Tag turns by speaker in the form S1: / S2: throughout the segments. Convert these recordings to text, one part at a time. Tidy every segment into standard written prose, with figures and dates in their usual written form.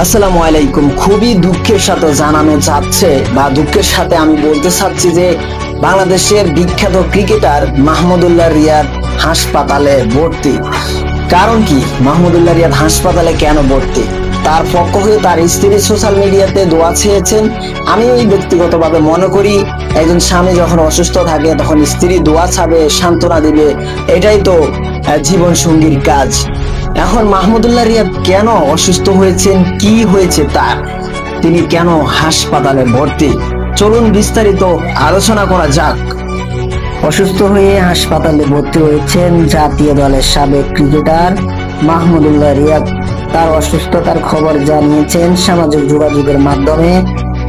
S1: আসসালামু আলাইকুম। খুবই দুঃখের সাথে জানানো যাচ্ছে বা দুঃখের সাথে আমি বলতে চাচ্ছি যে বাংলাদেশের বিখ্যাত ক্রিকেটার মাহমুদুল্লাহ রিয়াদ হাসপাতালে ভর্তি। কারণ কি, মাহমুদুল্লাহ রিয়াদ হাসপাতালে কেন ভর্তি? তার পক্ষ হয়ে তার স্ত্রী সোশ্যাল মিডিয়াতে দোয়া চেয়েছেন। আমি এই ব্যক্তিগতভাবে মনে করি, একজন স্বামী যখন অসুস্থ থাকে তখন স্ত্রী দোয়া চাবে, সান্ত্বনা দিবে, এটাই তো জীবন সঙ্গীর কাজ। এখন মাহমুদুল্লাহ রিয়াদ কেন অসুস্থ হয়েছেন, কি হয়েছে তার, তিনি কেন হাসপাতালে ভর্তি, চলুন বিস্তারিত আলোচনা করা যাক। অসুস্থ হয়ে হাসপাতালে ভর্তি হয়েছেন জাতীয় দলের সাবেক ক্রিকেটার মাহমুদুল্লাহ রিয়াদ। তার অসুস্থতার খবর জানিয়েছেন সামাজিক যোগাযোগের মাধ্যমে।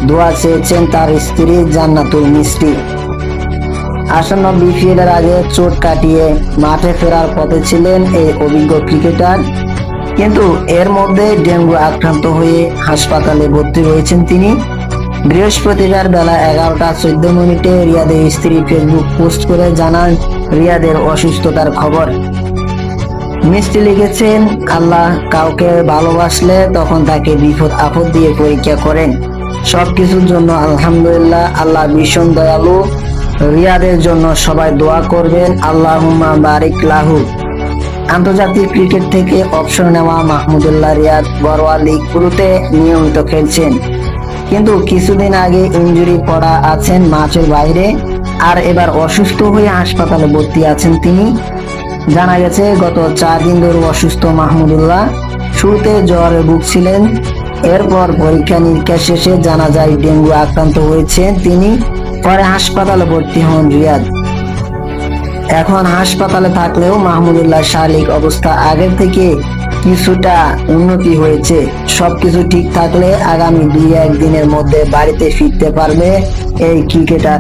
S1: দোয়া চেয়েছেন তার স্ত্রী জান্নাতুল মিষ্টি। আসন্ন বিপিএল এর আগে চোট কাটিয়ে মাঠে ফেরার পথে ছিলেন এই অভিজ্ঞ ক্রিকেটার, কিন্তু এর মধ্যে ডেঙ্গু আক্রান্ত হয়ে হাসপাতালে ভর্তি হয়েছেন তিনি। বৃহস্পতিবার বেলা 11টা 14 মিনিটে রিয়াদের স্ত্রী ফেসবুক পোস্ট করে জানান রিয়াদের অসুস্থতার খবর। মিষ্টি লিখেছেন, আল্লাহ কাউকে ভালোবাসলে তখন তাকে বিপদ আপদ দিয়ে পরীক্ষা করেন। সবকিছুর জন্য আলহামদুলিল্লাহ, আল্লাহ ভীষণ দয়ালু। রিয়াদের জন্য সবাই দোয়া করবেন, আল্লাহুম্মা বারিক লাহু। আন্তর্জাতিক ক্রিকেট থেকে অবসর নেওয়া মাহমুদুল্লাহ রিয়াদ ঘরোয়া লিগগুলোতে নিয়মিত খেলছেন, কিন্তু কিছুদিন আগে ইনজুরি পড়া আছেন মাঠের বাইরে, আর এবার অসুস্থ হয়ে হাসপাতালে ভর্তি আছেন তিনি। জানা গেছে গত 4 দিন ধরে অসুস্থ মাহমুদুল্লাহ। শুরুতে জ্বরে ভুগছিলেন, এরপর পরীক্ষা নিরীক্ষা শেষে জানা যায় ডেঙ্গু আক্রান্ত হয়েছেন তিনি। পরে হাসপাতালে ভর্তি হন রিয়াদ। এখন হাসপাতালে থাকলেও মাহমুদুল্লাহ শারীরিক অবস্থা আগের থেকে কিছুটা উন্নতি হয়েছে। সবকিছু ঠিক থাকলে আগামী 2-1 দিনের মধ্যে বাড়িতে ফিরতে পারবে এই ক্রিকেটার।